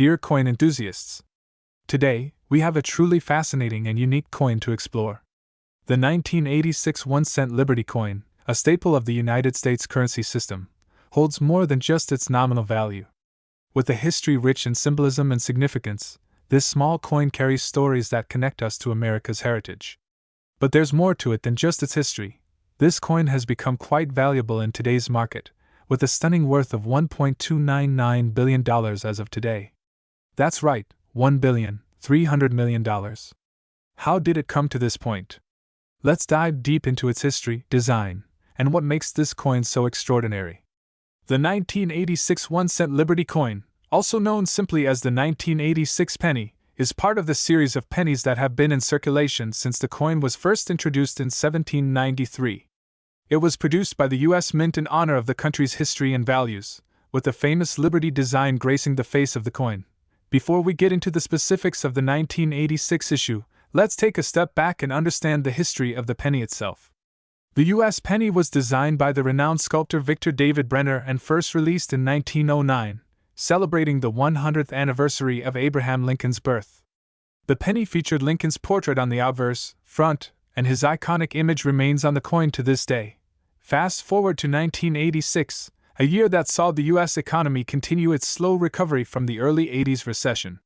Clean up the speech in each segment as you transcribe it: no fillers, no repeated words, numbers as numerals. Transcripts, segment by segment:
dear coin enthusiasts. Today, we have a truly fascinating and unique coin to explore. The 1986 1-cent Liberty coin, a staple of the United States currency system, holds more than just its nominal value. With a history rich in symbolism and significance, this small coin carries stories that connect us to America's heritage. But there's more to it than just its history. This coin has become quite valuable in today's market, with a stunning worth of $1.299 billion as of today. That's right, $1.3 billion. How did it come to this point? Let's dive deep into its history, design, and what makes this coin so extraordinary. The 1986 1-cent Liberty coin, also known simply as the 1986 penny, is part of the series of pennies that have been in circulation since the coin was first introduced in 1793. It was produced by the U.S. Mint in honor of the country's history and values, with the famous Liberty design gracing the face of the coin. Before we get into the specifics of the 1986 issue, let's take a step back and understand the history of the penny itself. The U.S. penny was designed by the renowned sculptor Victor David Brenner and first released in 1909, celebrating the 100th anniversary of Abraham Lincoln's birth. The penny featured Lincoln's portrait on the obverse, front, and his iconic image remains on the coin to this day. Fast forward to 1986, a year that saw the U.S. economy continue its slow recovery from the early 80s recession.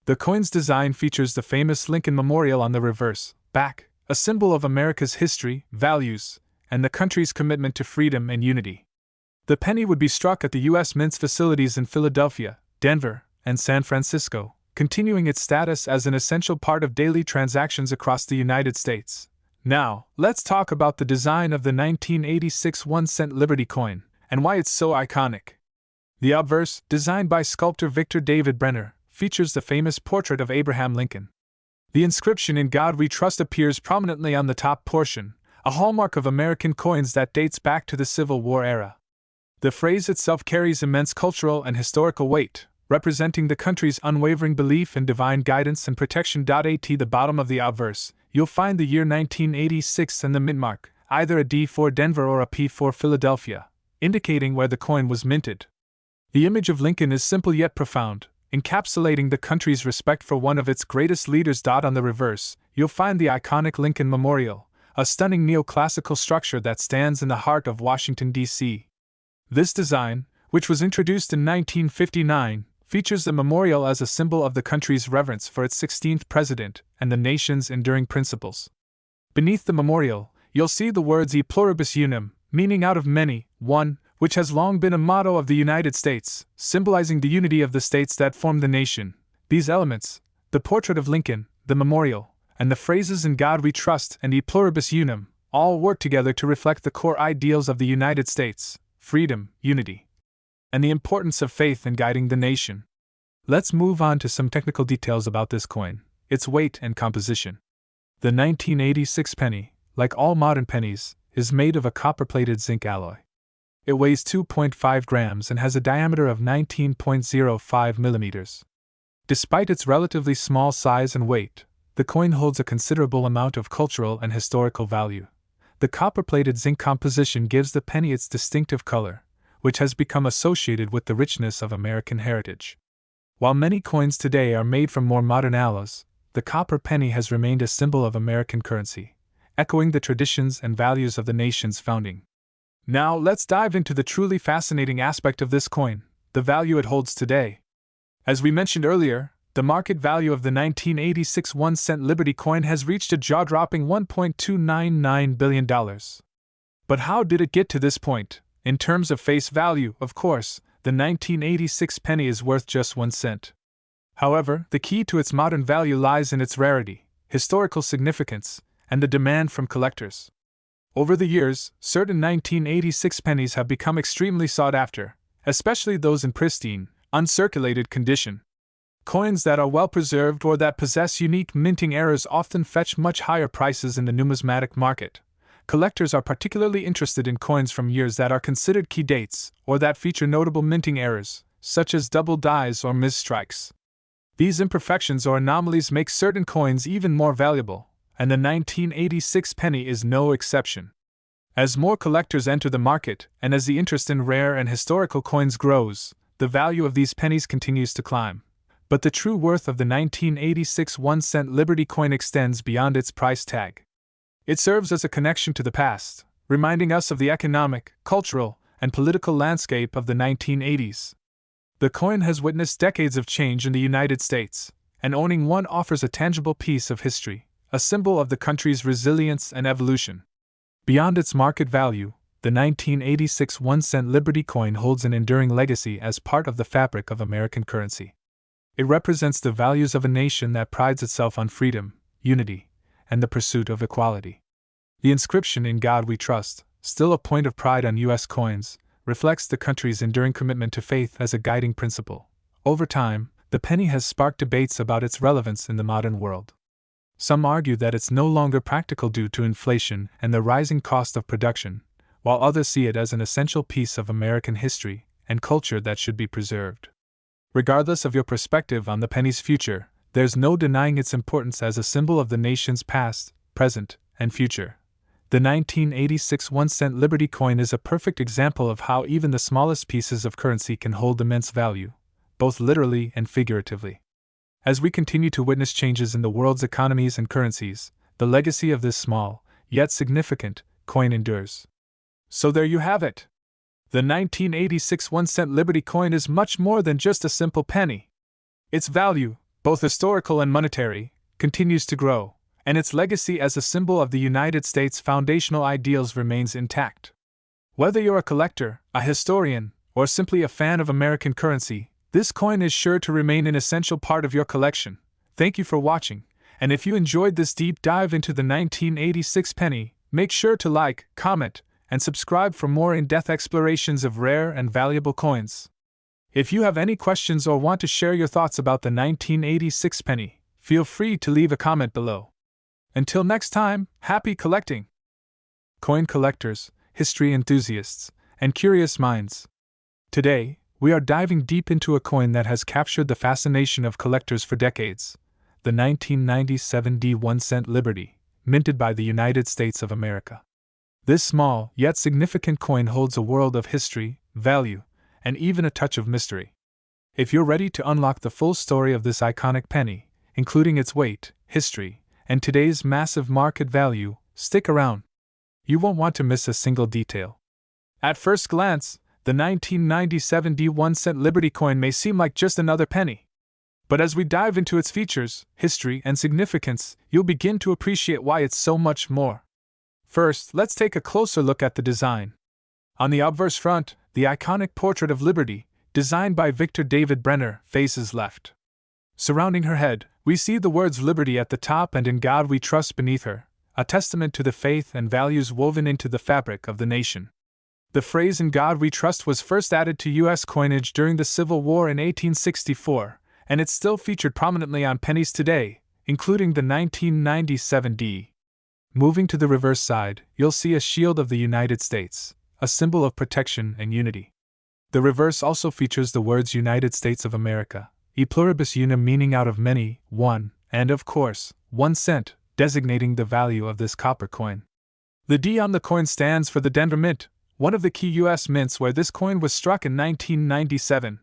The coin's design features the famous Lincoln Memorial on the reverse, back, a symbol of America's history, values, and the country's commitment to freedom and unity. The penny would be struck at the U.S. Mint's facilities in Philadelphia, Denver, and San Francisco, continuing its status as an essential part of daily transactions across the United States. Now, let's talk about the design of the 1986 1-cent Liberty coin, and why it's so iconic. The obverse, designed by sculptor Victor David Brenner, features the famous portrait of Abraham Lincoln. The inscription "In God We Trust" appears prominently on the top portion, a hallmark of American coins that dates back to the Civil War era. The phrase itself carries immense cultural and historical weight, representing the country's unwavering belief in divine guidance and protection. At the bottom of the obverse, you'll find the year 1986 and the mint mark, either a D for Denver or a P for Philadelphia, indicating where the coin was minted. The image of Lincoln is simple yet profound, encapsulating the country's respect for one of its greatest leaders. On the reverse, you'll find the iconic Lincoln Memorial, a stunning neoclassical structure that stands in the heart of Washington, D.C. This design, which was introduced in 1959, features the memorial as a symbol of the country's reverence for its 16th president and the nation's enduring principles. Beneath the memorial, you'll see the words "E pluribus unum," meaning out of many, one, which has long been a motto of the United States, symbolizing the unity of the states that form the nation. These elements, the portrait of Lincoln, the memorial, and the phrases "In God We Trust" and "E pluribus unum," all work together to reflect the core ideals of the United States: freedom, unity, and the importance of faith in guiding the nation. Let's move on to some technical details about this coin, its weight and composition. The 1986 penny, like all modern pennies, is made of a copper-plated zinc alloy. It weighs 2.5 grams and has a diameter of 19.05 millimeters. Despite its relatively small size and weight, the coin holds a considerable amount of cultural and historical value. The copper-plated zinc composition gives the penny its distinctive color, which has become associated with the richness of American heritage. While many coins today are made from more modern alloys, the copper penny has remained a symbol of American currency, echoing the traditions and values of the nation's founding. Now let's dive into the truly fascinating aspect of this coin, the value it holds today. As we mentioned earlier, the market value of the 1986 1-cent Liberty coin has reached a jaw-dropping $1.299 billion. But how did it get to this point? In terms of face value, of course, the 1986 penny is worth just 1 cent. However, the key to its modern value lies in its rarity, historical significance, and the demand from collectors. Over the years, certain 1986 pennies have become extremely sought after, especially those in pristine, uncirculated condition. Coins that are well preserved or that possess unique minting errors often fetch much higher prices in the numismatic market. Collectors are particularly interested in coins from years that are considered key dates, or that feature notable minting errors, such as double dies or misstrikes. These imperfections or anomalies make certain coins even more valuable, and the 1986 penny is no exception. As more collectors enter the market, and as the interest in rare and historical coins grows, the value of these pennies continues to climb. But the true worth of the 1986 1-cent Liberty coin extends beyond its price tag. It serves as a connection to the past, reminding us of the economic, cultural, and political landscape of the 1980s. The coin has witnessed decades of change in the United States, and owning one offers a tangible piece of history, a symbol of the country's resilience and evolution. Beyond its market value, the 1986 1-cent Liberty coin holds an enduring legacy as part of the fabric of American currency. It represents the values of a nation that prides itself on freedom, unity, and the pursuit of equality. The inscription "In God We Trust," still a point of pride on U.S. coins, reflects the country's enduring commitment to faith as a guiding principle. Over time, the penny has sparked debates about its relevance in the modern world. Some argue that it's no longer practical due to inflation and the rising cost of production, while others see it as an essential piece of American history and culture that should be preserved. Regardless of your perspective on the penny's future, there's no denying its importance as a symbol of the nation's past, present, and future. The 1986 1-cent Liberty coin is a perfect example of how even the smallest pieces of currency can hold immense value, both literally and figuratively. As we continue to witness changes in the world's economies and currencies, the legacy of this small, yet significant, coin endures. So there you have it. The 1986 1-cent Liberty coin is much more than just a simple penny. Its value, both historical and monetary, continues to grow, and its legacy as a symbol of the United States' foundational ideals remains intact. Whether you're a collector, a historian, or simply a fan of American currency, this coin is sure to remain an essential part of your collection. Thank you for watching, and if you enjoyed this deep dive into the 1986 penny, make sure to like, comment, and subscribe for more in-depth explorations of rare and valuable coins. If you have any questions or want to share your thoughts about the 1986 penny, feel free to leave a comment below. Until next time, happy collecting! Coin collectors, history enthusiasts, and curious minds. Today, we are diving deep into a coin that has captured the fascination of collectors for decades, the 1997 1-cent Liberty, minted by the United States of America. This small, yet significant coin holds a world of history, value, and even a touch of mystery. If you're ready to unlock the full story of this iconic penny, including its weight, history, and today's massive market value, stick around. You won't want to miss a single detail. At first glance, the 1997 1-cent Liberty coin may seem like just another penny. But as we dive into its features, history, and significance, you'll begin to appreciate why it's so much more. First, let's take a closer look at the design. On the obverse front, the iconic portrait of Liberty, designed by Victor David Brenner, faces left. Surrounding her head, we see the words Liberty at the top and In God We Trust beneath her, a testament to the faith and values woven into the fabric of the nation. The phrase "In God We Trust" was first added to U.S. coinage during the Civil War in 1864, and it's still featured prominently on pennies today, including the 1997 D. Moving to the reverse side, you'll see a shield of the United States, a symbol of protection and unity. The reverse also features the words United States of America, e pluribus unum, meaning out of many, one, and of course, 1 cent, designating the value of this copper coin. The D on the coin stands for the Denver Mint, one of the key U.S. mints where this coin was struck in 1997.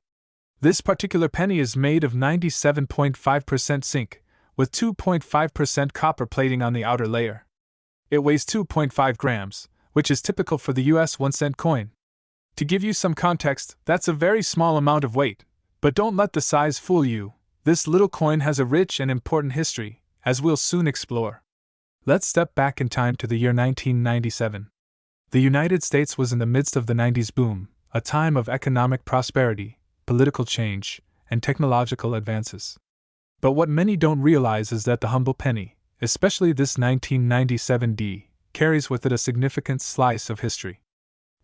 This particular penny is made of 97.5% zinc, with 2.5% copper plating on the outer layer. It weighs 2.5 grams, which is typical for the U.S. 1-cent coin. To give you some context, that's a very small amount of weight, but don't let the size fool you. This little coin has a rich and important history, as we'll soon explore. Let's step back in time to the year 1997. The United States was in the midst of the 90s boom, a time of economic prosperity, political change, and technological advances. But what many don't realize is that the humble penny, especially this 1997 D, carries with it a significant slice of history.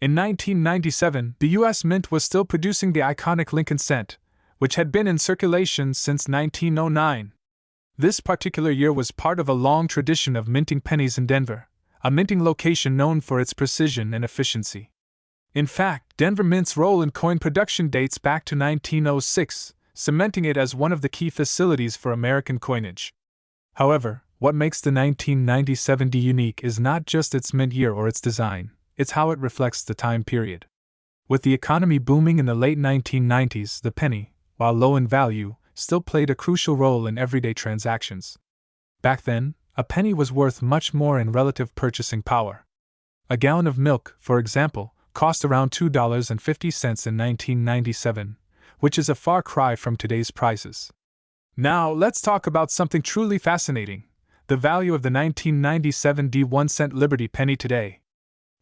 In 1997, the U.S. Mint was still producing the iconic Lincoln cent, which had been in circulation since 1909. This particular year was part of a long tradition of minting pennies in Denver, a minting location known for its precision and efficiency. In fact, Denver Mint's role in coin production dates back to 1906, cementing it as one of the key facilities for American coinage. However, what makes the 1997 D unique is not just its mint year or its design, it's how it reflects the time period. With the economy booming in the late 1990s, the penny, while low in value, still played a crucial role in everyday transactions. Back then, a penny was worth much more in relative purchasing power. A gallon of milk, for example, cost around $2.50 in 1997, which is a far cry from today's prices. Now, let's talk about something truly fascinating: the value of the 1997 1-cent Liberty penny today.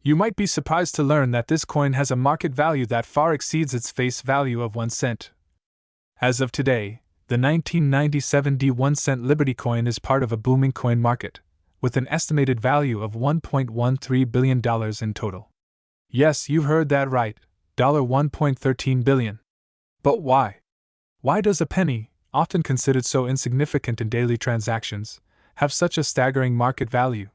You might be surprised to learn that this coin has a market value that far exceeds its face value of 1 cent. As of today, the 1997 1-cent Liberty coin is part of a booming coin market, with an estimated value of $1.13 billion in total. Yes, you heard that right, $1.13 billion. But why? Why does a penny, often considered so insignificant in daily transactions, have such a staggering market value?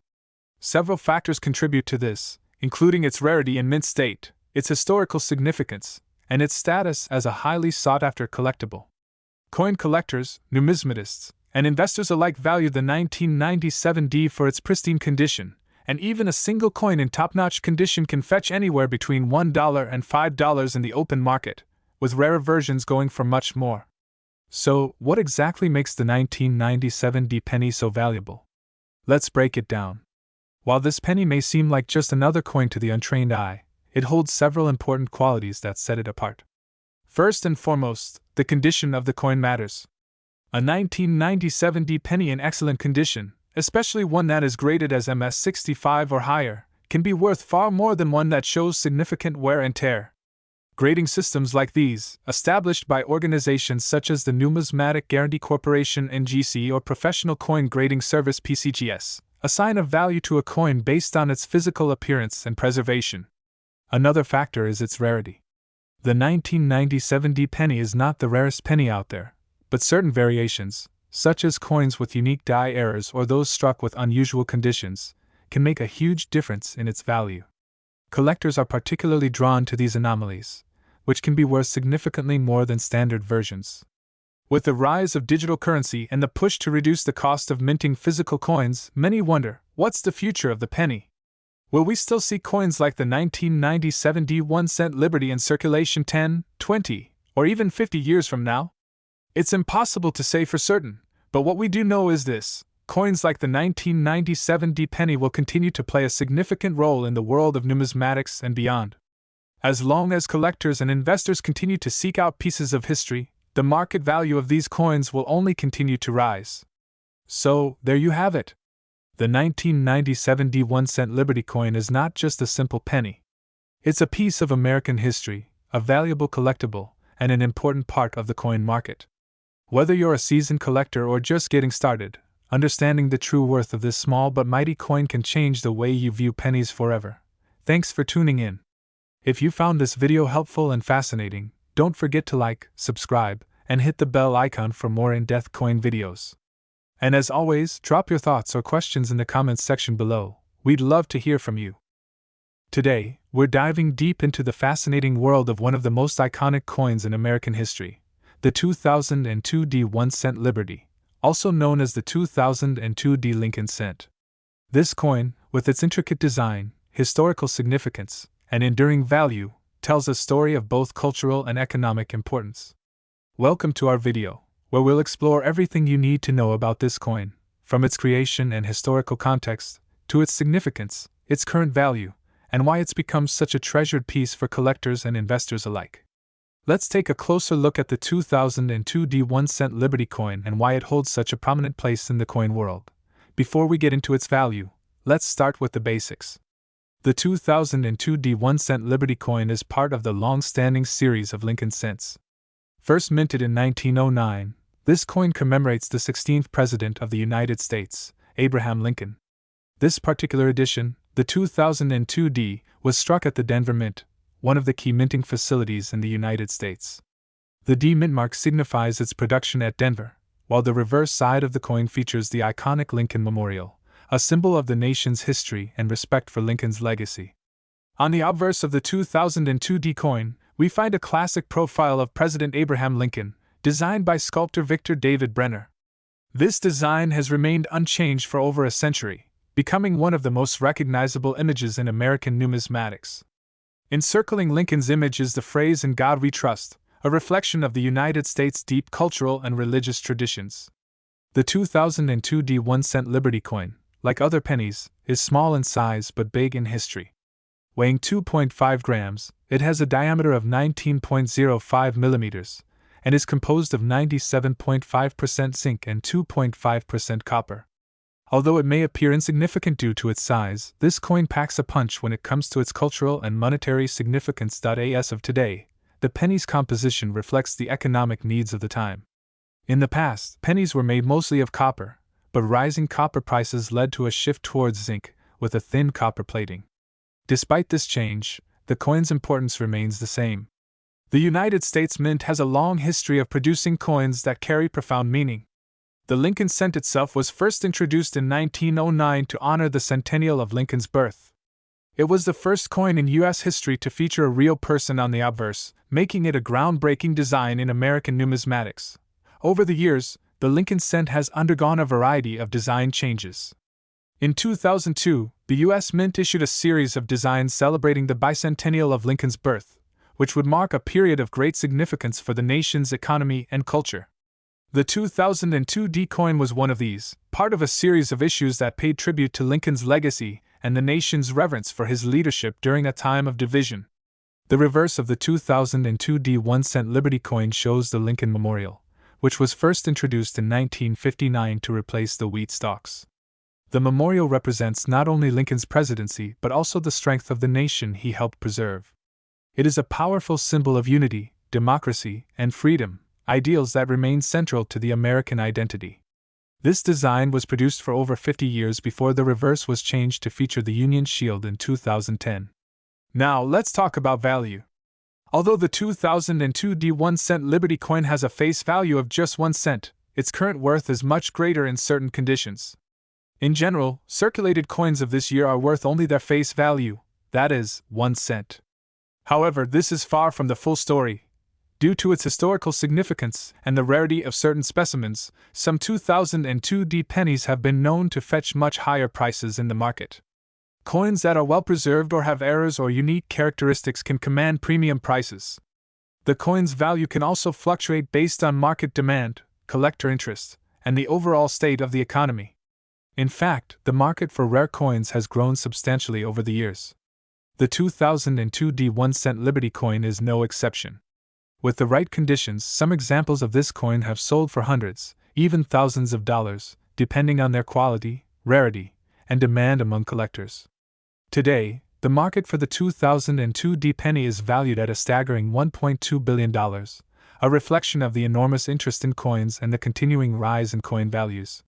Several factors contribute to this, including its rarity in mint state, its historical significance, and its status as a highly sought-after collectible. Coin collectors, numismatists, and investors alike value the 1997 D for its pristine condition, and even a single coin in top-notch condition can fetch anywhere between $1 and $5 in the open market, with rarer versions going for much more. So, what exactly makes the 1997 D penny so valuable? Let's break it down. While this penny may seem like just another coin to the untrained eye, it holds several important qualities that set it apart. First and foremost, the condition of the coin matters. A 1997 D penny in excellent condition, especially one that is graded as MS65 or higher, can be worth far more than one that shows significant wear and tear. Grading systems like these, established by organizations such as the Numismatic Guarantee Corporation (NGC) or Professional Coin Grading Service (PCGS), assign a value to a coin based on its physical appearance and preservation. Another factor is its rarity. The 1997 D penny is not the rarest penny out there, but certain variations, such as coins with unique die errors or those struck with unusual conditions, can make a huge difference in its value. Collectors are particularly drawn to these anomalies, which can be worth significantly more than standard versions. With the rise of digital currency and the push to reduce the cost of minting physical coins, many wonder, what's the future of the penny? Will we still see coins like the 1997 D 1-cent Liberty in circulation 10, 20, or even 50 years from now? It's impossible to say for certain, but what we do know is this: coins like the 1997 D penny will continue to play a significant role in the world of numismatics and beyond. As long as collectors and investors continue to seek out pieces of history, the market value of these coins will only continue to rise. So, there you have it. The 1997 D 1-cent Liberty coin is not just a simple penny. It's a piece of American history, a valuable collectible, and an important part of the coin market. Whether you're a seasoned collector or just getting started, understanding the true worth of this small but mighty coin can change the way you view pennies forever. Thanks for tuning in. If you found this video helpful and fascinating, don't forget to like, subscribe, and hit the bell icon for more in-depth coin videos. And as always, drop your thoughts or questions in the comments section below. We'd love to hear from you. Today, we're diving deep into the fascinating world of one of the most iconic coins in American history, the 2002 D 1-cent Liberty, also known as the 2002 D Lincoln Cent. This coin, with its intricate design, historical significance, and enduring value, tells a story of both cultural and economic importance. Welcome to our video, where we'll explore everything you need to know about this coin, from its creation and historical context, to its significance, its current value, and why it's become such a treasured piece for collectors and investors alike. Let's take a closer look at the 2002 D 1-cent Liberty coin and why it holds such a prominent place in the coin world. Before we get into its value, let's start with the basics. The 2002 D 1-cent Liberty coin is part of the long-standing series of Lincoln cents. First minted in 1909, this coin commemorates the 16th President of the United States, Abraham Lincoln. This particular edition, the 2002 D, was struck at the Denver Mint, one of the key minting facilities in the United States. The D mint mark signifies its production at Denver, while the reverse side of the coin features the iconic Lincoln Memorial, a symbol of the nation's history and respect for Lincoln's legacy. On the obverse of the 2002 D coin, we find a classic profile of President Abraham Lincoln, designed by sculptor Victor David Brenner. This design has remained unchanged for over a century, becoming one of the most recognizable images in American numismatics. Encircling Lincoln's image is the phrase "In God We Trust," a reflection of the United States' deep cultural and religious traditions. The 2002 D1-cent Liberty coin, like other pennies, is small in size but big in history. Weighing 2.5 grams, it has a diameter of 19.05 millimeters and is composed of 97.5% zinc and 2.5% copper. Although it may appear insignificant due to its size, this coin packs a punch when it comes to its cultural and monetary significance. As of today, the penny's composition reflects the economic needs of the time. In the past, pennies were made mostly of copper, but rising copper prices led to a shift towards zinc, with a thin copper plating. Despite this change, the coin's importance remains the same. The United States Mint has a long history of producing coins that carry profound meaning. The Lincoln cent itself was first introduced in 1909 to honor the centennial of Lincoln's birth. It was the first coin in U.S. history to feature a real person on the obverse, making it a groundbreaking design in American numismatics. Over the years, the Lincoln cent has undergone a variety of design changes. In 2002, the U.S. Mint issued a series of designs celebrating the bicentennial of Lincoln's birth, which would mark a period of great significance for the nation's economy and culture. The 2002 D coin was one of these, part of a series of issues that paid tribute to Lincoln's legacy and the nation's reverence for his leadership during a time of division. The reverse of the 2002 D1-cent Liberty coin shows the Lincoln Memorial, which was first introduced in 1959 to replace the wheat stalks. The memorial represents not only Lincoln's presidency but also the strength of the nation he helped preserve. It is a powerful symbol of unity, democracy, and freedom, ideals that remain central to the American identity. This design was produced for over 50 years before the reverse was changed to feature the Union Shield in 2010. Now, let's talk about value. Although the 2002 D1-cent Liberty coin has a face value of just 1 cent, its current worth is much greater in certain conditions. In general, circulated coins of this year are worth only their face value, that is, 1 cent. However, this is far from the full story. Due to its historical significance and the rarity of certain specimens, some 2002 D pennies have been known to fetch much higher prices in the market. Coins that are well preserved or have errors or unique characteristics can command premium prices. The coin's value can also fluctuate based on market demand, collector interest, and the overall state of the economy. In fact, the market for rare coins has grown substantially over the years. The 2002 D1-cent Liberty coin is no exception. With the right conditions, some examples of this coin have sold for hundreds, even thousands of dollars, depending on their quality, rarity, and demand among collectors. Today, the market for the 2002 D penny is valued at a staggering $1.2 billion, a reflection of the enormous interest in coins and the continuing rise in coin values.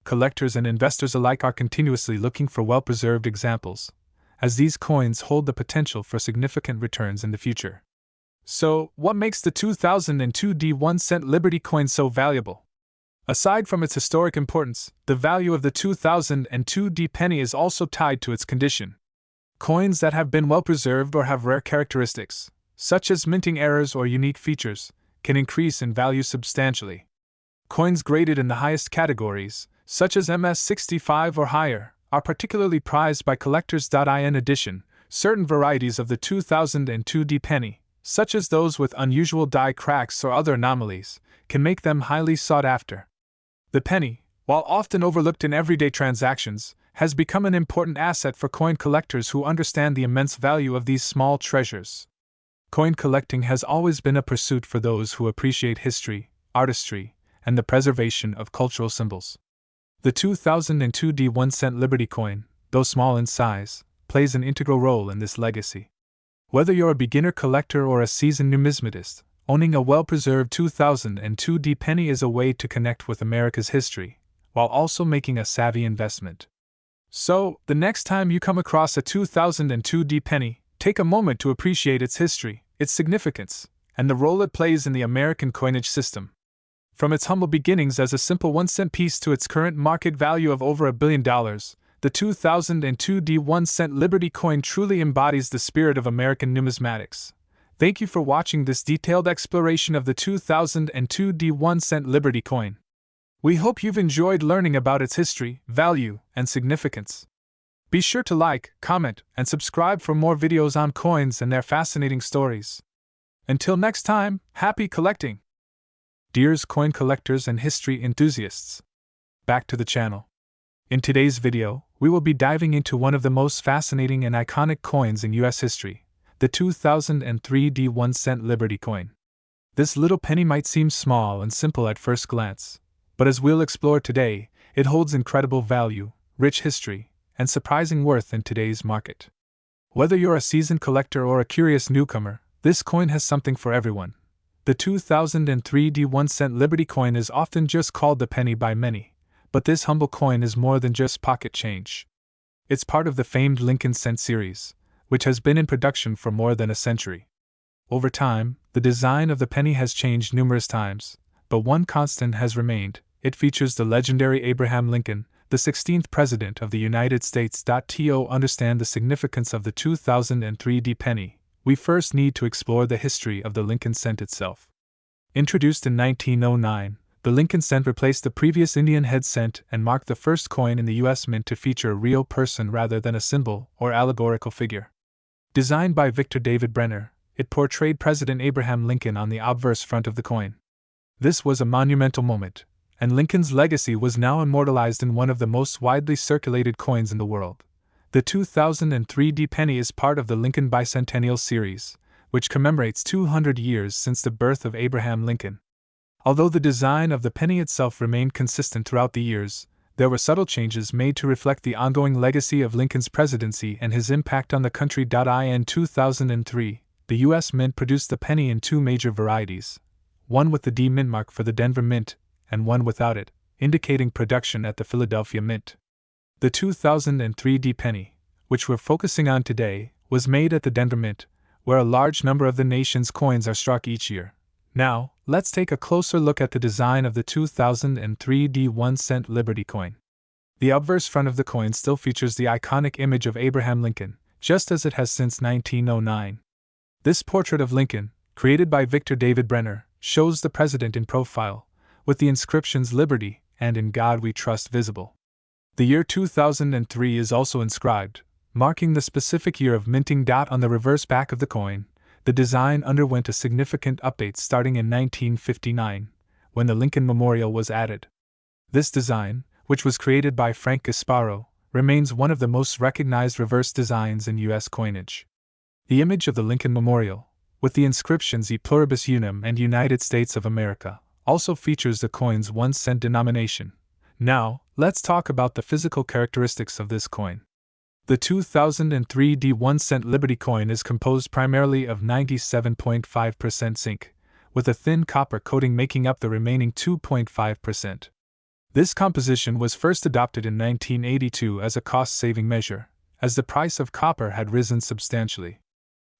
Collectors and investors alike are continuously looking for well-preserved examples, as these coins hold the potential for significant returns in the future. So, what makes the 2002 D1-cent Liberty coin so valuable? Aside from its historic importance, the value of the 2002 D penny is also tied to its condition. Coins that have been well preserved or have rare characteristics, such as minting errors or unique features, can increase in value substantially. Coins graded in the highest categories, such as MS65 or higher, are particularly prized by collectors. In addition, certain varieties of the 2002 D penny, such as those with unusual die cracks or other anomalies, can make them highly sought after. The penny, while often overlooked in everyday transactions, has become an important asset for coin collectors who understand the immense value of these small treasures. Coin collecting has always been a pursuit for those who appreciate history, artistry, and the preservation of cultural symbols. The 2002 D1-cent Liberty coin, though small in size, plays an integral role in this legacy. Whether you're a beginner collector or a seasoned numismatist, owning a well-preserved 2002 D penny is a way to connect with America's history, while also making a savvy investment. So, the next time you come across a 2002 D penny, take a moment to appreciate its history, its significance, and the role it plays in the American coinage system. From its humble beginnings as a simple 1-cent piece to its current market value of over $1 billion, the 2002 D1-cent Liberty coin truly embodies the spirit of American numismatics. Thank you for watching this detailed exploration of the 2002 D1-cent Liberty coin. We hope you've enjoyed learning about its history, value, and significance. Be sure to like, comment, and subscribe for more videos on coins and their fascinating stories. Until next time, happy collecting! Dears coin collectors and history enthusiasts, back to the channel. In today's video, we will be diving into one of the most fascinating and iconic coins in US history, the 2003 D1-cent Liberty coin. This little penny might seem small and simple at first glance, but as we'll explore today, it holds incredible value, rich history, and surprising worth in today's market. Whether you're a seasoned collector or a curious newcomer, this coin has something for everyone. The 2003 D1-cent Liberty coin is often just called the penny by many, but this humble coin is more than just pocket change. It's part of the famed Lincoln cent series, which has been in production for more than a century. Over time, the design of the penny has changed numerous times, but one constant has remained. It features the legendary Abraham Lincoln, the 16th President of the United States. To understand the significance of the 2003 D penny, we first need to explore the history of the Lincoln cent itself. Introduced in 1909, the Lincoln cent replaced the previous Indian head cent and marked the first coin in the U.S. mint to feature a real person rather than a symbol or allegorical figure. Designed by Victor David Brenner, it portrayed President Abraham Lincoln on the obverse front of the coin. This was a monumental moment, and Lincoln's legacy was now immortalized in one of the most widely circulated coins in the world. The 2003 D penny is part of the Lincoln Bicentennial series, which commemorates 200 years since the birth of Abraham Lincoln. Although the design of the penny itself remained consistent throughout the years, there were subtle changes made to reflect the ongoing legacy of Lincoln's presidency and his impact on the country. In 2003, the U.S. Mint produced the penny in two major varieties, one with the D mint mark for the Denver Mint, and one without it, indicating production at the Philadelphia Mint. The 2003 D penny, which we're focusing on today, was made at the Denver Mint, where a large number of the nation's coins are struck each year. Now, let's take a closer look at the design of the 2003 D1-cent Liberty coin. The obverse front of the coin still features the iconic image of Abraham Lincoln, just as it has since 1909. This portrait of Lincoln, created by Victor David Brenner, shows the president in profile, with the inscriptions Liberty and In God We Trust visible. The year 2003 is also inscribed, marking the specific year of minting. On the reverse back of the coin, the design underwent a significant update starting in 1959, when the Lincoln Memorial was added. This design, which was created by Frank Gasparo, remains one of the most recognized reverse designs in U.S. coinage. The image of the Lincoln Memorial, with the inscriptions E Pluribus Unum and United States of America, also features the coin's 1-cent denomination. Now, let's talk about the physical characteristics of this coin. The 2003 D1-cent Liberty coin is composed primarily of 97.5% zinc, with a thin copper coating making up the remaining 2.5%. This composition was first adopted in 1982 as a cost-saving measure, as the price of copper had risen substantially.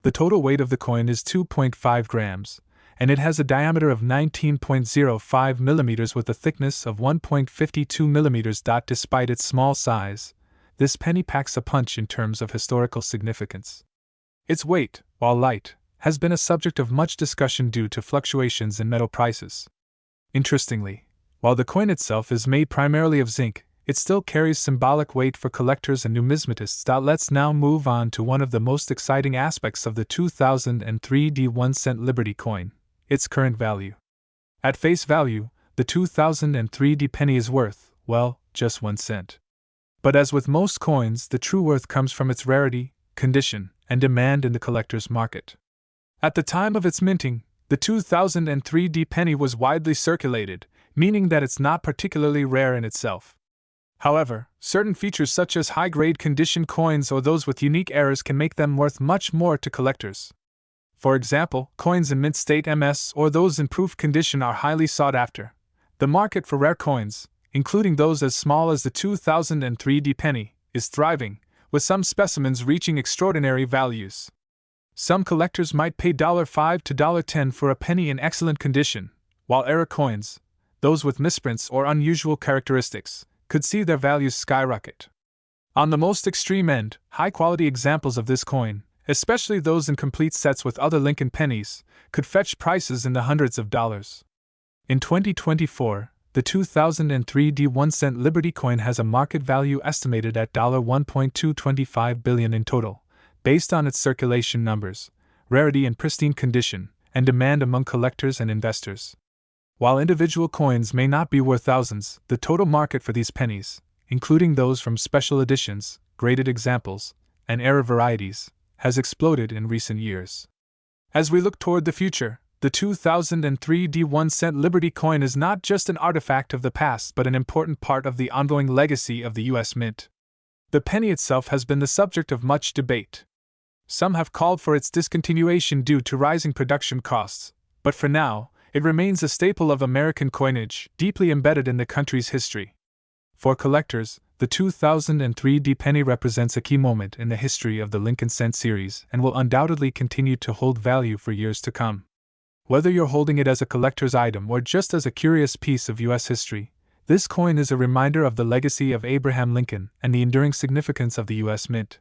The total weight of the coin is 2.5 grams, and it has a diameter of 19.05 millimeters with a thickness of 1.52 millimeters. Despite its small size, this penny packs a punch in terms of historical significance. Its weight, while light, has been a subject of much discussion due to fluctuations in metal prices. Interestingly, while the coin itself is made primarily of zinc, it still carries symbolic weight for collectors and numismatists. Let's now move on to one of the most exciting aspects of the 2003 D1-cent Liberty coin, its current value. At face value, the 2003 D penny is worth, well, just 1 cent. But as with most coins, the true worth comes from its rarity, condition, and demand in the collector's market. At the time of its minting, the 2003 D penny was widely circulated, meaning that it's not particularly rare in itself. However, certain features such as high-grade condition coins or those with unique errors can make them worth much more to collectors. For example, coins in mint state MS or those in proof condition are highly sought after. The market for rare coins, including those as small as the 2003 D penny, is thriving, with some specimens reaching extraordinary values. Some collectors might pay $5 to $10 for a penny in excellent condition, while error coins, those with misprints or unusual characteristics, could see their values skyrocket. On the most extreme end, high-quality examples of this coin, especially those in complete sets with other Lincoln pennies, could fetch prices in the hundreds of dollars. In 2024, the 2003 D1-cent Liberty coin has a market value estimated at $1.225 billion in total, based on its circulation numbers, rarity and pristine condition, and demand among collectors and investors. While individual coins may not be worth thousands, the total market for these pennies, including those from special editions, graded examples, and era varieties, has exploded in recent years. As we look toward the future, the 2003 D1-cent Liberty coin is not just an artifact of the past but an important part of the ongoing legacy of the U.S. Mint. The penny itself has been the subject of much debate. Some have called for its discontinuation due to rising production costs, but for now, it remains a staple of American coinage, deeply embedded in the country's history. For collectors, the 2003 D penny represents a key moment in the history of the Lincoln Cent series and will undoubtedly continue to hold value for years to come. Whether you're holding it as a collector's item or just as a curious piece of U.S. history, this coin is a reminder of the legacy of Abraham Lincoln and the enduring significance of the U.S. Mint.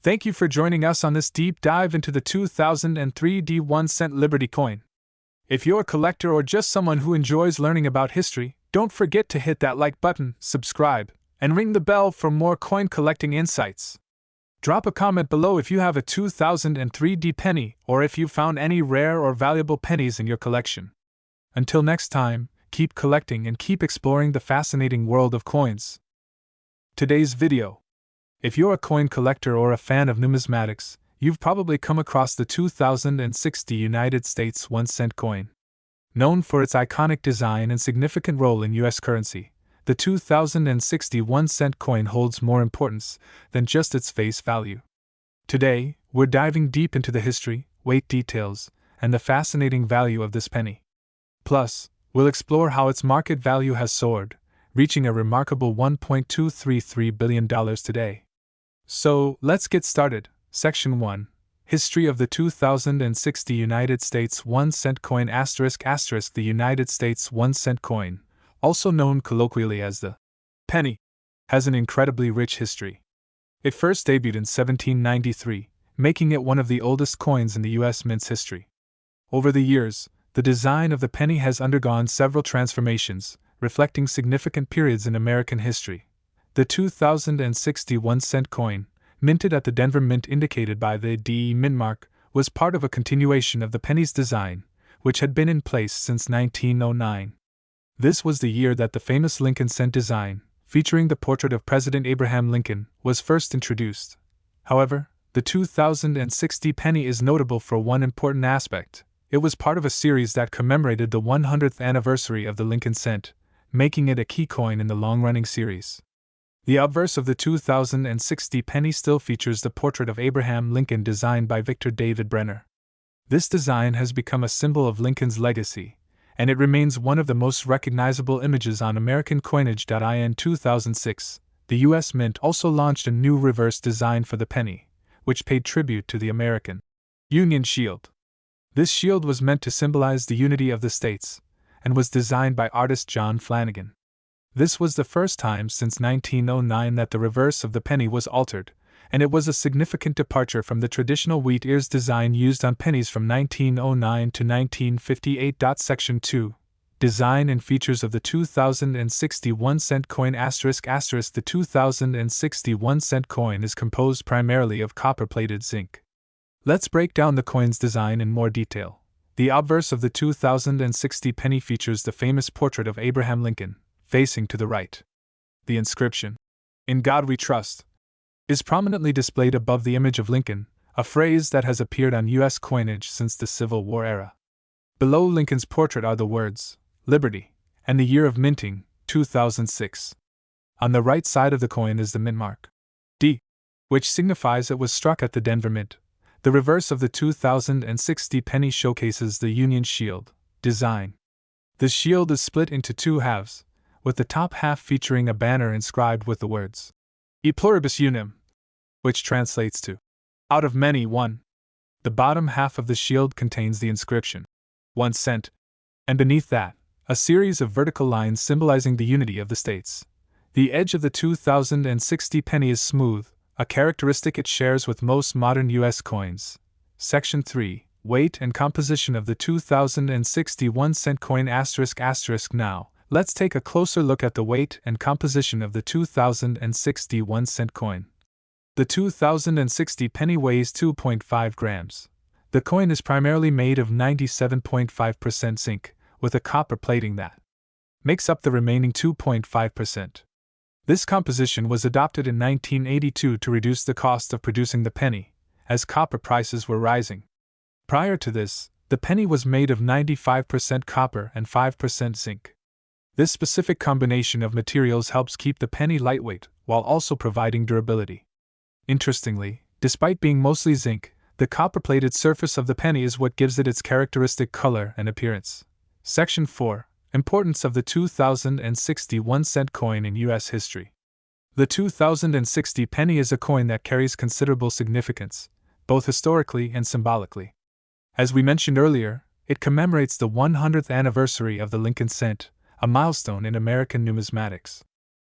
Thank you for joining us on this deep dive into the 2003 D1-cent Liberty coin. If you're a collector or just someone who enjoys learning about history, don't forget to hit that like button, subscribe, and ring the bell for more coin collecting insights. Drop a comment below if you have a 2003 D penny or if you found any rare or valuable pennies in your collection. Until next time, keep collecting and keep exploring the fascinating world of coins. Today's video. If you're a coin collector or a fan of numismatics, you've probably come across the 2060 United States 1-cent coin. Known for its iconic design and significant role in U.S. currency, the 2060 1-cent coin holds more importance than just its face value. Today, we're diving deep into the history, weight details, and the fascinating value of this penny. Plus, we'll explore how its market value has soared, reaching a remarkable $1.233 billion today. So, let's get started. Section 1. History of the 2060 United States 1-cent coin ***. The United States 1-cent coin, also known colloquially as the penny, has an incredibly rich history. It first debuted in 1793, making it one of the oldest coins in the U.S. Mint's history. Over the years, the design of the penny has undergone several transformations, reflecting significant periods in American history. The 2060 1-cent coin, minted at the Denver Mint indicated by the D mint mark, was part of a continuation of the penny's design, which had been in place since 1909. This was the year that the famous Lincoln Cent design, featuring the portrait of President Abraham Lincoln, was first introduced. However, the 2060 penny is notable for one important aspect. It was part of a series that commemorated the 100th anniversary of the Lincoln Cent, making it a key coin in the long-running series. The obverse of the 2060 penny still features the portrait of Abraham Lincoln designed by Victor David Brenner. This design has become a symbol of Lincoln's legacy, and it remains one of the most recognizable images on American coinage. In 2006, the U.S. Mint also launched a new reverse design for the penny, which paid tribute to the American Union Shield. This shield was meant to symbolize the unity of the states, and was designed by artist John Flanagan. This was the first time since 1909 that the reverse of the penny was altered, and it was a significant departure from the traditional wheat ears design used on pennies from 1909 to 1958. Section 2. Design and features of the 2060 1-cent coin ***. The 2060 1-cent coin is composed primarily of copper-plated zinc. Let's break down the coin's design in more detail. The obverse of the 2060 penny features the famous portrait of Abraham Lincoln, facing to the right. The inscription, "In God We Trust," is prominently displayed above the image of Lincoln, a phrase that has appeared on U.S. coinage since the Civil War era. Below Lincoln's portrait are the words, "Liberty," and the year of minting, 2006. On the right side of the coin is the mint mark, D, which signifies it was struck at the Denver Mint. The reverse of the 2060 penny showcases the Union Shield design. The shield is split into two halves, with the top half featuring a banner inscribed with the words, E pluribus unum, which translates to, out of many, one. The bottom half of the shield contains the inscription, 1 cent, and beneath that, a series of vertical lines symbolizing the unity of the states. The edge of the 2060 penny is smooth, a characteristic it shares with most modern U.S. coins. Section 3. Weight and composition of the 2060 1-cent coin ***. Now, let's take a closer look at the weight and composition of the 2060 1-cent coin. The 2060 penny weighs 2.5 grams. The coin is primarily made of 97.5% zinc, with a copper plating that makes up the remaining 2.5%. This composition was adopted in 1982 to reduce the cost of producing the penny, as copper prices were rising. Prior to this, the penny was made of 95% copper and 5% zinc. This specific combination of materials helps keep the penny lightweight while also providing durability. Interestingly, despite being mostly zinc, the copper-plated surface of the penny is what gives it its characteristic color and appearance. Section 4. Importance of the 2061-cent coin in U.S. history. The 2060 penny is a coin that carries considerable significance, both historically and symbolically. As we mentioned earlier, it commemorates the 100th anniversary of the Lincoln cent, a milestone in American numismatics.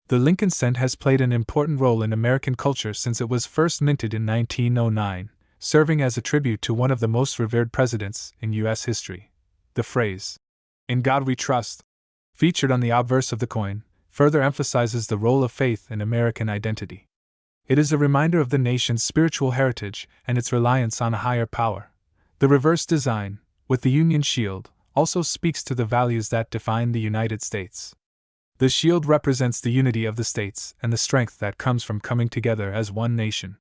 The Lincoln cent has played an important role in American culture since it was first minted in 1909, serving as a tribute to one of the most revered presidents in U.S. history. The phrase, "In God We Trust," featured on the obverse of the coin, further emphasizes the role of faith in American identity. It is a reminder of the nation's spiritual heritage and its reliance on a higher power. The reverse design, with the Union shield, also speaks to the values that define the United States. The shield represents the unity of the states and the strength that comes from coming together as one nation.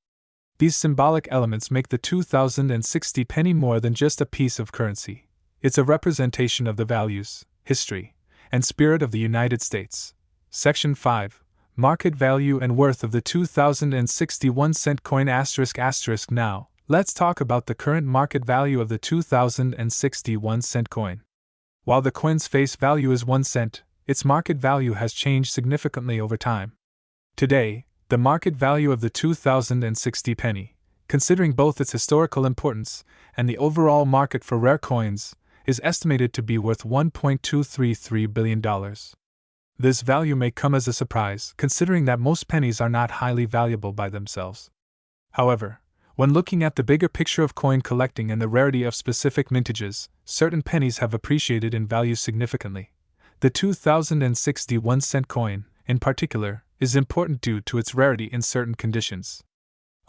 These symbolic elements make the 2060 penny more than just a piece of currency. It's a representation of the values, history, and spirit of the United States. Section 5. Market value and worth of the 2061-cent coin ***. Now, let's talk about the current market value of the 2061-cent coin. While the coin's face value is 1 cent, its market value has changed significantly over time. Today, the market value of the 2060 penny, considering both its historical importance and the overall market for rare coins, is estimated to be worth $1.233 billion. This value may come as a surprise, considering that most pennies are not highly valuable by themselves. However, when looking at the bigger picture of coin collecting and the rarity of specific mintages, certain pennies have appreciated in value significantly. The 2061-cent coin, in particular, is important due to its rarity in certain conditions.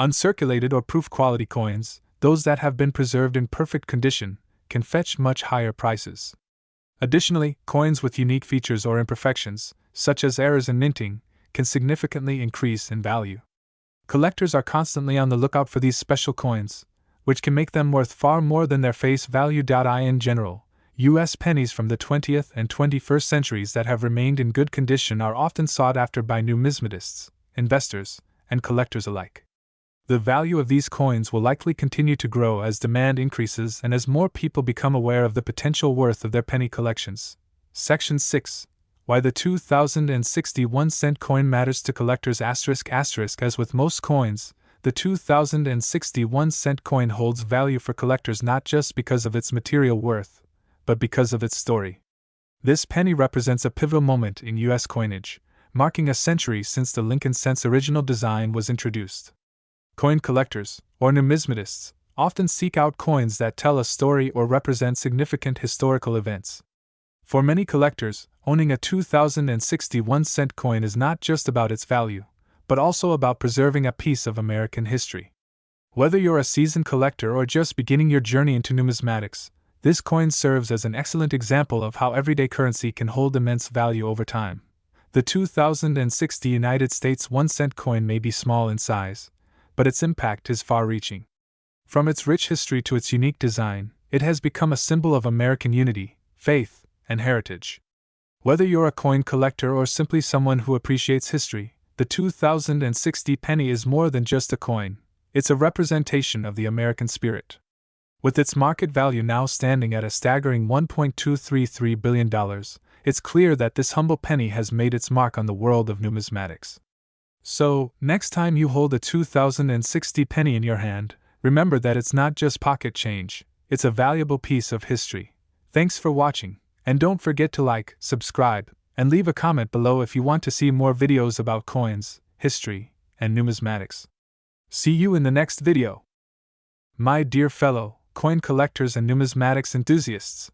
Uncirculated or proof quality coins, those that have been preserved in perfect condition, can fetch much higher prices. Additionally, coins with unique features or imperfections, such as errors in minting, can significantly increase in value. Collectors are constantly on the lookout for these special coins, which can make them worth far more than their face value. In general, U.S. pennies from the 20th and 21st centuries that have remained in good condition are often sought after by numismatists, investors, and collectors alike. The value of these coins will likely continue to grow as demand increases and as more people become aware of the potential worth of their penny collections. Section 6. Why the 2061-cent coin matters to collectors ***. As with most coins, the 2061-cent coin holds value for collectors not just because of its material worth, but because of its story. This penny represents a pivotal moment in U.S. coinage, marking a century since the Lincoln cent's original design was introduced. Coin collectors, or numismatists, often seek out coins that tell a story or represent significant historical events. For many collectors, owning a 2061-cent coin is not just about its value, but also about preserving a piece of American history. Whether you're a seasoned collector or just beginning your journey into numismatics, this coin serves as an excellent example of how everyday currency can hold immense value over time. The 2060 United States 1-cent coin may be small in size, but its impact is far-reaching. From its rich history to its unique design, it has become a symbol of American unity, faith, and heritage. Whether you're a coin collector or simply someone who appreciates history, the 2060 penny is more than just a coin. It's a representation of the American spirit. With its market value now standing at a staggering $1.233 billion, it's clear that this humble penny has made its mark on the world of numismatics. So, next time you hold a 2060 penny in your hand, remember that it's not just pocket change, it's a valuable piece of history. Thanks for watching, and don't forget to like, subscribe, and leave a comment below if you want to see more videos about coins, history, and numismatics. See you in the next video. My dear fellow coin collectors and numismatics enthusiasts.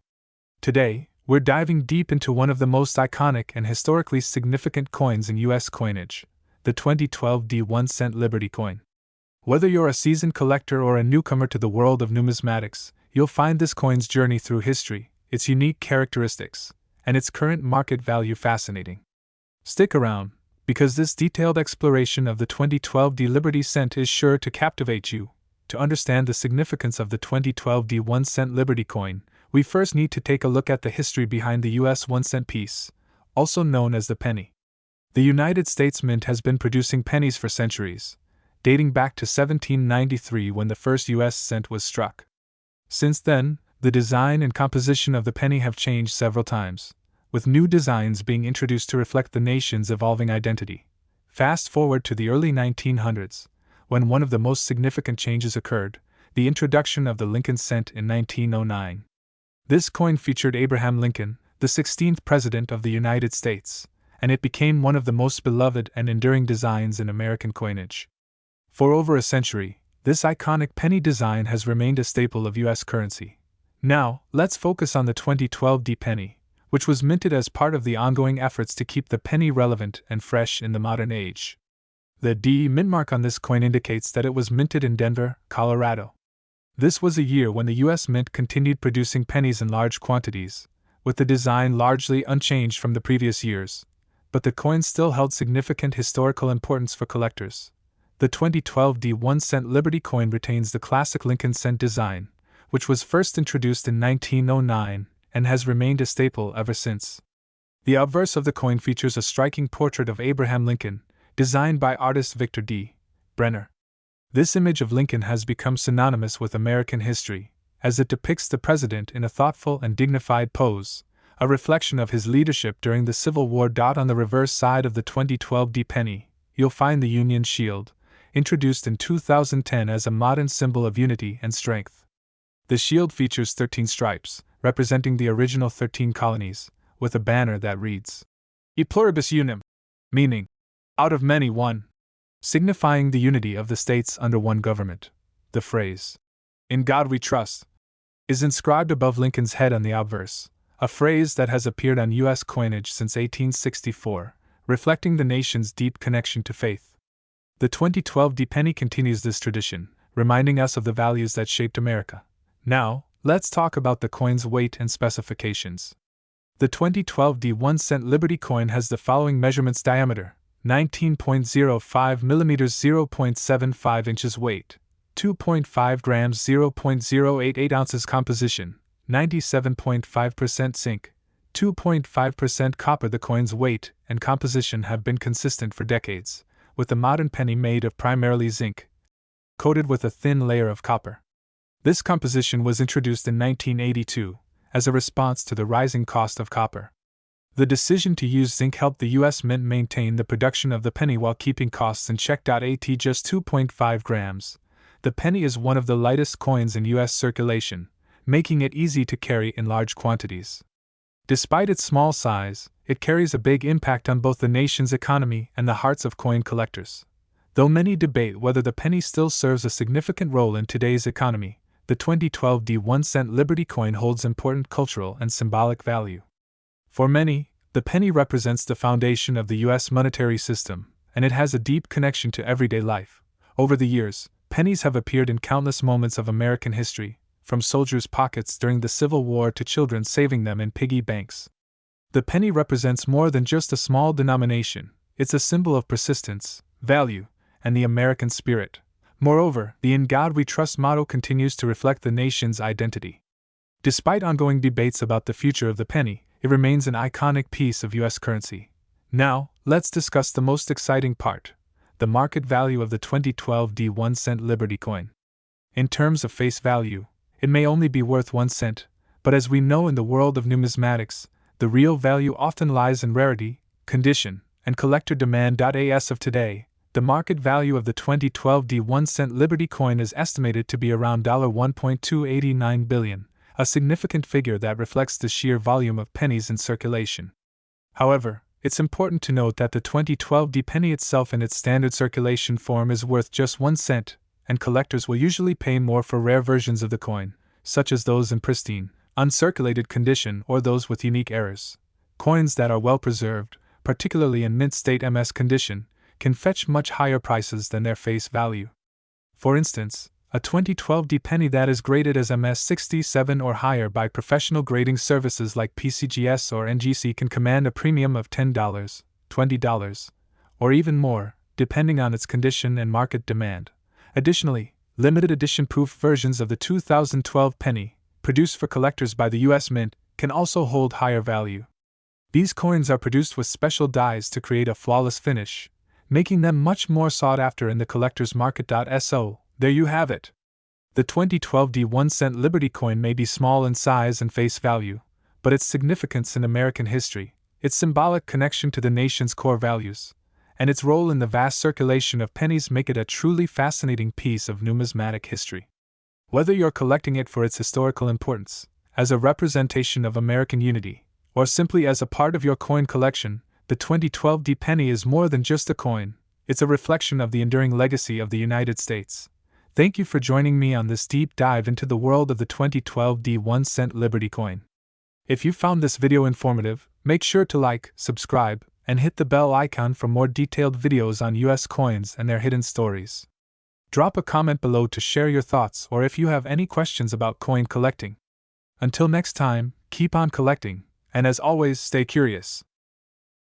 Today, we're diving deep into one of the most iconic and historically significant coins in U.S. coinage, the 2012 1-cent Liberty coin. Whether you're a seasoned collector or a newcomer to the world of numismatics, you'll find this coin's journey through history, its unique characteristics, and its current market value fascinating. Stick around, because this detailed exploration of the 2012 Liberty cent is sure to captivate you. To understand the significance of the 2012 1 cent Liberty coin, we first need to take a look at the history behind the US 1 cent piece, also known as the penny. The United States Mint has been producing pennies for centuries, dating back to 1793 when the first US cent was struck. Since then, the design and composition of the penny have changed several times, with new designs being introduced to reflect the nation's evolving identity. Fast forward to the early 1900s, when one of the most significant changes occurred, the introduction of the Lincoln cent in 1909. This coin featured Abraham Lincoln, the 16th President of the United States, and it became one of the most beloved and enduring designs in American coinage. For over a century, this iconic penny design has remained a staple of U.S. currency. Now, let's focus on the 2012 penny, which was minted as part of the ongoing efforts to keep the penny relevant and fresh in the modern age. The D mint mark on this coin indicates that it was minted in Denver, Colorado. This was a year when the U.S. Mint continued producing pennies in large quantities, with the design largely unchanged from the previous years, but the coin still held significant historical importance for collectors. The 2012 1 cent Liberty coin retains the classic Lincoln cent design, which was first introduced in 1909 and has remained a staple ever since. The obverse of the coin features a striking portrait of Abraham Lincoln, designed by artist Victor D. Brenner. This image of Lincoln has become synonymous with American history, as it depicts the president in a thoughtful and dignified pose, a reflection of his leadership during the Civil War. On the reverse side of the 2012 penny, you'll find the Union Shield, introduced in 2010 as a modern symbol of unity and strength. The shield features 13 stripes, representing the original 13 colonies, with a banner that reads, E pluribus unum, meaning, out of many one, signifying the unity of the states under one government. The phrase, In God we trust, is inscribed above Lincoln's head on the obverse, a phrase that has appeared on U.S. coinage since 1864, reflecting the nation's deep connection to faith. The 2012 penny continues this tradition, reminding us of the values that shaped America. Now, let's talk about the coin's weight and specifications. The 2012 1 cent Liberty coin has the following measurements: diameter, 19.05 mm, 0.75 inches, weight, 2.5 grams, 0.088 ounces, composition, 97.5% zinc, 2.5% copper. The coin's weight and composition have been consistent for decades, with the modern penny made of primarily zinc, coated with a thin layer of copper. This composition was introduced in 1982, as a response to the rising cost of copper. The decision to use zinc helped the U.S. Mint maintain the production of the penny while keeping costs in check. At just 2.5 grams, the penny is one of the lightest coins in U.S. circulation, making it easy to carry in large quantities. Despite its small size, it carries a big impact on both the nation's economy and the hearts of coin collectors. Though many debate whether the penny still serves a significant role in today's economy, the 2012 1 cent Liberty coin holds important cultural and symbolic value. For many, the penny represents the foundation of the U.S. monetary system, and it has a deep connection to everyday life. Over the years, pennies have appeared in countless moments of American history, from soldiers' pockets during the Civil War to children saving them in piggy banks. The penny represents more than just a small denomination; it's a symbol of persistence, value, and the American spirit. Moreover, the In God We Trust motto continues to reflect the nation's identity. Despite ongoing debates about the future of the penny, it remains an iconic piece of U.S. currency. Now, let's discuss the most exciting part: the market value of the 2012 1 cent Liberty coin. In terms of face value, it may only be worth 1 cent, but as we know in the world of numismatics, the real value often lies in rarity, condition, and collector demand. As of today, the market value of the 2012 1 cent Liberty coin is estimated to be around $1.289 billion, a significant figure that reflects the sheer volume of pennies in circulation. However, it's important to note that the 2012 penny itself in its standard circulation form is worth just 1 cent, and collectors will usually pay more for rare versions of the coin, such as those in pristine, uncirculated condition or those with unique errors. Coins that are well preserved, particularly in mint state MS condition, can fetch much higher prices than their face value. For instance, a 2012 D penny that is graded as MS67 or higher by professional grading services like PCGS or NGC can command a premium of $10, $20, or even more, depending on its condition and market demand. Additionally, limited edition proof versions of the 2012 penny, produced for collectors by the U.S. Mint, can also hold higher value. These coins are produced with special dyes to create a flawless finish, making them much more sought after in the collector's market. So, there you have it. The 2012 D1-cent Liberty coin may be small in size and face value, but its significance in American history, its symbolic connection to the nation's core values, and its role in the vast circulation of pennies make it a truly fascinating piece of numismatic history. Whether you're collecting it for its historical importance, as a representation of American unity, or simply as a part of your coin collection, the 2012 D penny is more than just a coin, it's a reflection of the enduring legacy of the United States. Thank you for joining me on this deep dive into the world of the 2012 D1-cent Liberty coin. If you found this video informative, make sure to like, subscribe, and hit the bell icon for more detailed videos on US coins and their hidden stories. Drop a comment below to share your thoughts or if you have any questions about coin collecting. Until next time, keep on collecting, and as always, stay curious.